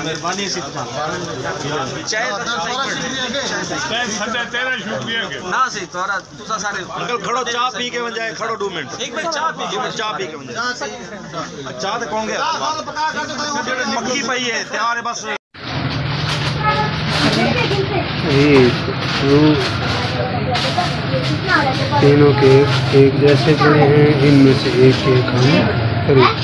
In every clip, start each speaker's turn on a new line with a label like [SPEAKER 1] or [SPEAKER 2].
[SPEAKER 1] मेहरबानी सी ना सी तोरा तुसा सारे अंकल खड़ो चाय पी के बन जाए खड़ो 2 मिनट एक मिनट चाय पी के बन जाए चाय तो कौन गया मक्की पई है तैयार है बस
[SPEAKER 2] तीनों केक एक जैसे बने हैं, इनमें से एक केक हम खरीद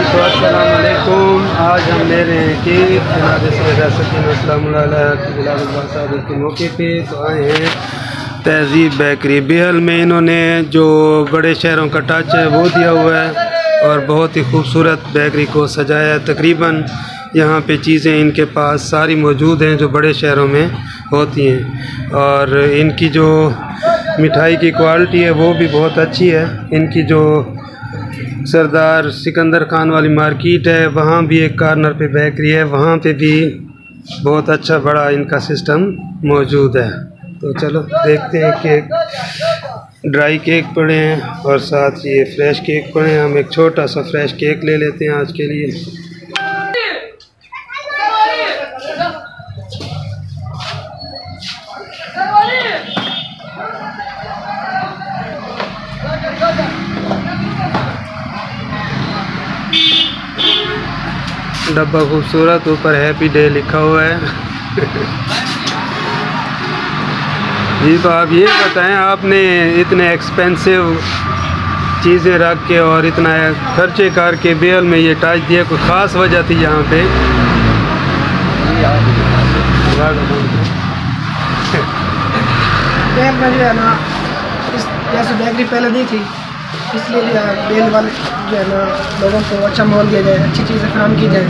[SPEAKER 2] तो अस्सलामुअलैकुम। आज हम ले रहे हैं केक जनाब सैयद के मौके पे। तो आए हैं तहजीब बेकरी बेहल में। इन्होंने जो बड़े शहरों का टच है वो दिया हुआ है और बहुत ही खूबसूरत बेकरी को सजाया है। तकरीबन यहाँ पे चीज़ें इनके पास सारी मौजूद हैं जो बड़े शहरों में होती हैं, और इनकी जो मिठाई की क्वालिटी है वो भी बहुत अच्छी है। इनकी जो सरदार सिकंदर खान वाली मार्केट है वहाँ भी एक कॉर्नर पे बेकरी है, वहाँ पे भी बहुत अच्छा बड़ा इनका सिस्टम मौजूद है। तो चलो देखते हैं। केक ड्राई केक पड़े हैं और साथ ये फ्रेश केक पड़े हैं। हम एक छोटा सा फ्रेश केक ले लेते हैं आज के लिए। डब्बा खूबसूरत, ऊपर हैप्पी डे लिखा हुआ है। जी तो आप ये बताएं, आपने इतने एक्सपेंसिव चीज़ें रख के और इतना खर्चे करके बेल में ये टाच दिया, कोई ख़ास वजह थी यहाँ पे?
[SPEAKER 3] बेल में जो है ना, इस जैसे बेकरी पहले नहीं थी, इसलिए बेल वाले जो है ना लोगों को अच्छा माहौल दिया जाए, अच्छी चीज़ें फराहम की जाए,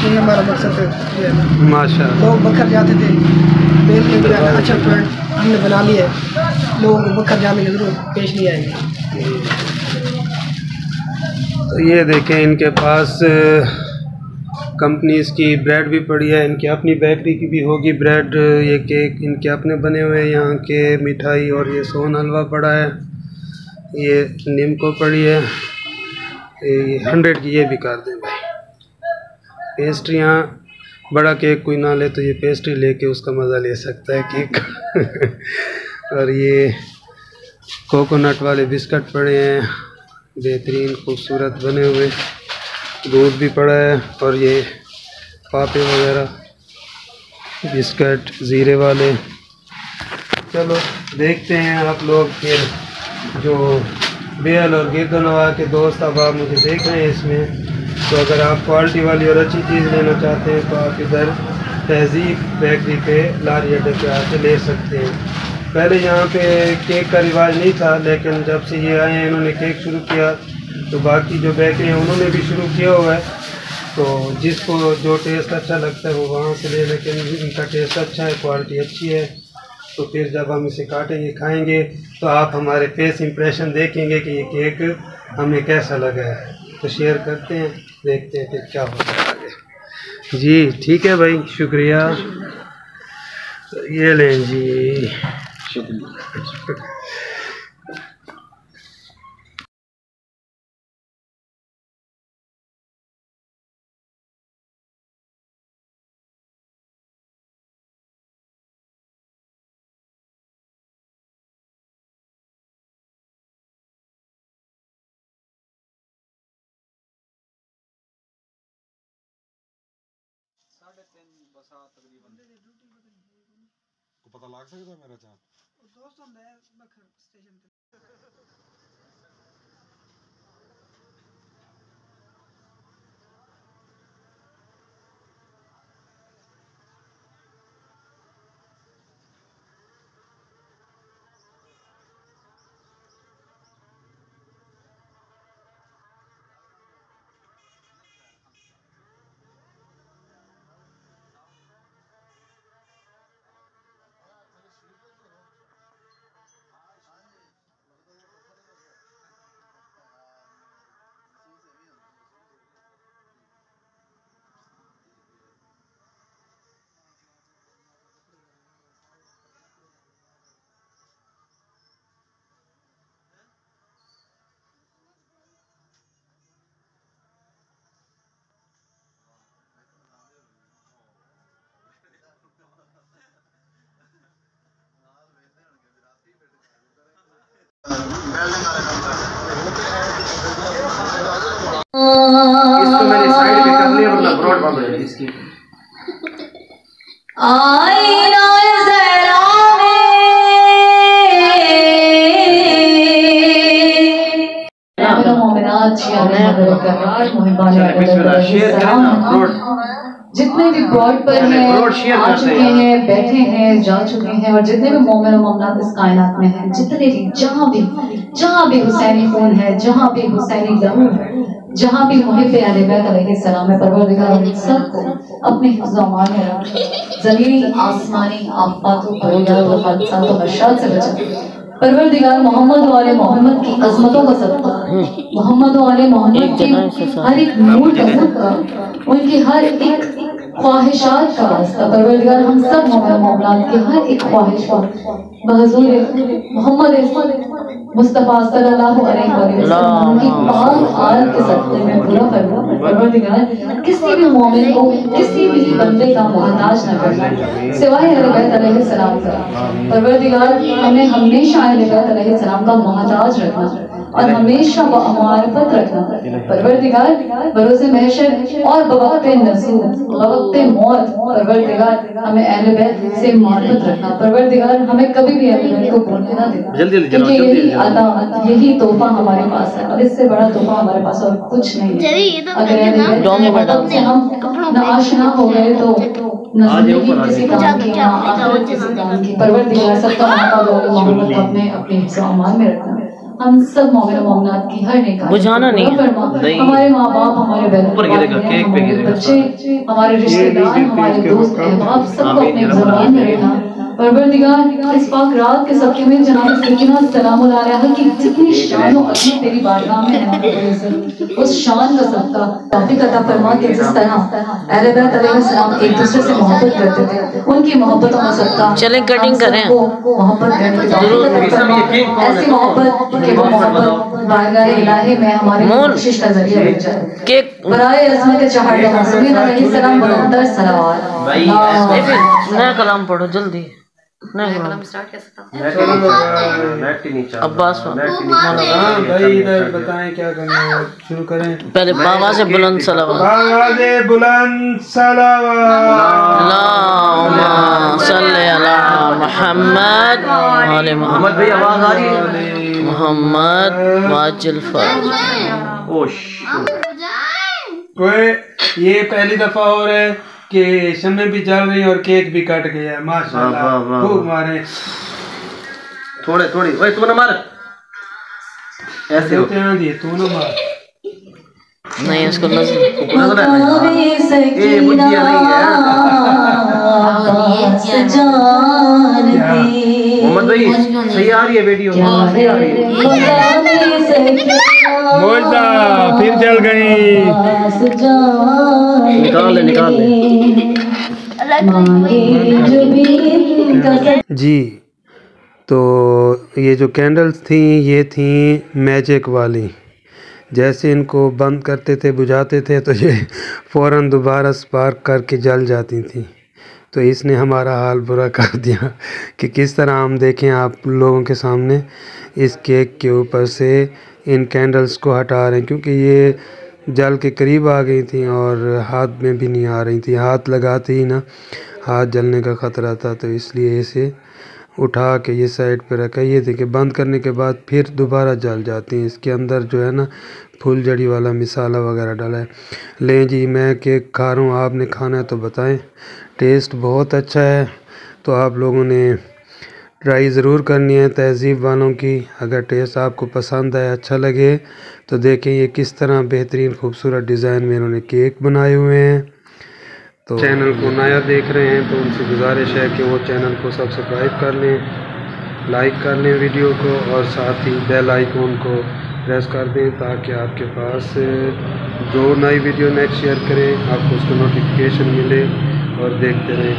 [SPEAKER 3] ये हमारा मकसद है जो है ना। माशाअल्लाह लोग बखर जाते थे, बेल के भी अच्छा पॉइंट हमने बना लिया है, लोगों को बखर जाने की जरूरत पेश नहीं आएगी।
[SPEAKER 2] तो ये देखें इनके पास कंपनीज़ की ब्रेड भी पड़ी है, इनकी अपनी बेकरी की भी होगी ब्रेड। ये केक इनके अपने बने हुए हैं यहाँ के, मिठाई और ये सोन हलवा पड़ा है, ये निम्को पड़ी है, ये 100 की ये भी कर दें भाई। पेस्ट्रियाँ बड़ा केक कोई ना ले तो ये पेस्ट्री लेके उसका मज़ा ले सकता है केक। और ये कोकोनट वाले बिस्किट पड़े हैं, बेहतरीन खूबसूरत बने हुए। दूध भी पड़ा है और ये पापे वगैरह बिस्किट ज़ीरे वाले। चलो देखते हैं आप लोग फिर जो बेल और गिरदनवा के दोस्त अब आप मुझे देख रहे हैं इसमें। तो अगर आप क्वालिटी वाली और अच्छी चीज़ लेना चाहते हैं तो आप इधर तहजीब बेकरी पे लारी अड्डे पे आके ले सकते हैं। पहले यहाँ पे केक का रिवाज नहीं था, लेकिन जब से ये आए हैं इन्होंने केक शुरू किया तो बाकी जो बेकरी हैं उन्होंने भी शुरू किया हुआ है। तो जिसको जो टेस्ट अच्छा लगता है वो वहाँ से ले, लेकिन इनका टेस्ट अच्छा है, क्वालिटी अच्छी है। तो फिर जब हम इसे काटेंगे खाएंगे तो आप हमारे फेस इंप्रेशन देखेंगे कि ये केक हमें कैसा लगा है। तो शेयर करते हैं, देखते हैं फिर क्या होता है आगे। जी ठीक है भाई, शुक्रिया। तो ये लें जी, शुक्रिया।
[SPEAKER 4] पता लग सकता है मेरा चाँद
[SPEAKER 3] दोस्त बखर स्टेशन
[SPEAKER 5] आईना ज़रा जितने भी ब्रॉड पर हैं, आ चुके हैं, बैठे हैं, जा चुके हैं, और जितने भी मोमिन और मोमिनात इस कायनात में हैं, जितने भी जहाँ भी हुसैनी खून है, जहाँ भी हुसैनी लहू है, जहाँ भी मुहिब्बे अहले बैत अलैहिस्सलाम है, परवरदिगार सबको अपने हिफ्ज़ व अमान में रख, ज़मीनी आसमानी आफ़ातों और हादसात व हशात से बचा। परवरदिगार मोहम्मद वाले मोहम्मद की अज़मतों का सदका, मोहम्मद वाले मोहम्मद की हर एक नूर का सदका, उनकी हर एक ख्वाहिशात का वास्ता, परवरदिगार हम सब मोमिन मोमिनात की हर एक ख्वाहिश बहज़ूर मोहम्मद मुस्तफ़ा सल्लल्लाहु अलैहि वसल्लम की पाक आल के सदक़े में पूरा फरमा। परवरदिगार किसी भी मोमिन को किसी भी बंदे का मोहताज न करना सिवाय अहले बैत अलैहिस्सलाम का। परवरदिगार हमें हमेशा अहले बैत अलैहिस्सलाम का मोहताज रखना और हमेशा मारिफत रखना। परवरदिगार बरोज़े महशर और बवक़्ते नज़ूर, बवक़्ते मौत, परवरदिगार हमें अहले बैत से मारिफत रखना। परवरदिगार हमें कभी भी अहले बैत को भूलने ना देना, क्योंकि यही अता, यही तोहफा हमारे पास है और इससे बड़ा तोहफा हमारे पास और कुछ नहीं है। अगर अहले बैत से हम नाआशना हो गए तो न ज़िंदगी किसी काम की, न आखिरत किसी काम की। परवरदिगार सबका मोहम्मद अपने अपने हिफ्ज़ व अमान में रखना। हम सब मोमिन मोमिनात की हर नेक बुझाना नहीं, हमारे माँ बाप, हमारे बहन बच्चे, हमारे रिश्तेदार, हमारे दोस्त अहबाब सबको अपने ज़बान में रखना। परवरदिगार इस पाक रात के सदक़े में जनाब सकीना सलामुल अलैहा की जितनी शान और अज़मत तेरी बारगाह में है, उस शान का सदका तौफीक अता फरमा के जिस तरह अहले बैत अलैहिस्सलाम एक दूसरे से मोहब्बत करते थे, उनकी मोहब्बतों का सदका चलें कटिंग करें, मोहब्बत करने की तौफीक अता फरमा। ऐसी मोहब्बत कि वो मोहब्बत बारगाह इलाही में हमारी कोशिश का जरिया बन जाए। बराए अज़मत चहर मासूमीन अलैहिस्सलाम बुलंदर सलावत। नया कलाम पढ़ो जल्दी।
[SPEAKER 2] अब्बास भाई इधर बताएं क्या करना है, शुरू करें।
[SPEAKER 5] पहले बाबा से बुलंद सलावत,
[SPEAKER 2] बुलंद सलावत,
[SPEAKER 5] अल्लाहुम्मा सल्ली अला मुहम्मद वाले मोहम्मद। भाई आवाज आ रही है? मोहम्मद वाजिल
[SPEAKER 2] कोई ये पहली दफा हो रहा है कि शम्मे भी जल रही और केक भी कट गया है, माशाल्लाह। खूब मारे
[SPEAKER 1] थोड़े थोड़ी, ओए तू ना मार, ऐसे
[SPEAKER 2] होते हैं, तू ना मार
[SPEAKER 5] नहीं, इसको नजर
[SPEAKER 1] ये बुद्धिया नहीं है। मोहम्मद भाई सही आ रही है वीडियो, सही आ रही है।
[SPEAKER 2] मोजा फिर जल गई,
[SPEAKER 1] निकाल ले निकाल ले।
[SPEAKER 2] जी तो ये जो कैंडल्स थी ये थी मैजिक वाली, जैसे इनको बंद करते थे बुझाते थे तो ये फ़ौरन दोबारा स्पार्क करके जल जाती थी। तो इसने हमारा हाल बुरा कर दिया कि किस तरह हम देखें आप लोगों के सामने इस केक के ऊपर से इन कैंडल्स को हटा रहे हैं, क्योंकि ये जल के करीब आ गई थी और हाथ में भी नहीं आ रही थी। हाथ लगाते ही ना हाथ जलने का ख़तरा था, तो इसलिए इसे उठा के ये साइड पे रखा। ये देखिए बंद करने के बाद फिर दोबारा जल जाती हैं। इसके अंदर जो है ना फूलझड़ी वाला मिसाला वगैरह डाला है। लें जी, मैं केक खा रहा हूँ, आपने खाना है तो बताएं। टेस्ट बहुत अच्छा है, तो आप लोगों ने ट्राई ज़रूर करनी है तहज़ीब वालों की। अगर टेस्ट आपको पसंद आए, अच्छा लगे तो देखें ये किस तरह बेहतरीन खूबसूरत डिज़ाइन में इन्होंने केक बनाए हुए हैं। तो चैनल को नया देख रहे हैं तो उनसे गुजारिश है कि वो चैनल को सब्सक्राइब कर लें, लाइक कर लें वीडियो को, और साथ ही बेल आइकॉन को प्रेस कर दें ताकि आपके पास जो नई वीडियो नेक्स्ट शेयर करें आपको उसका नोटिफिकेशन मिले और देखते रहें।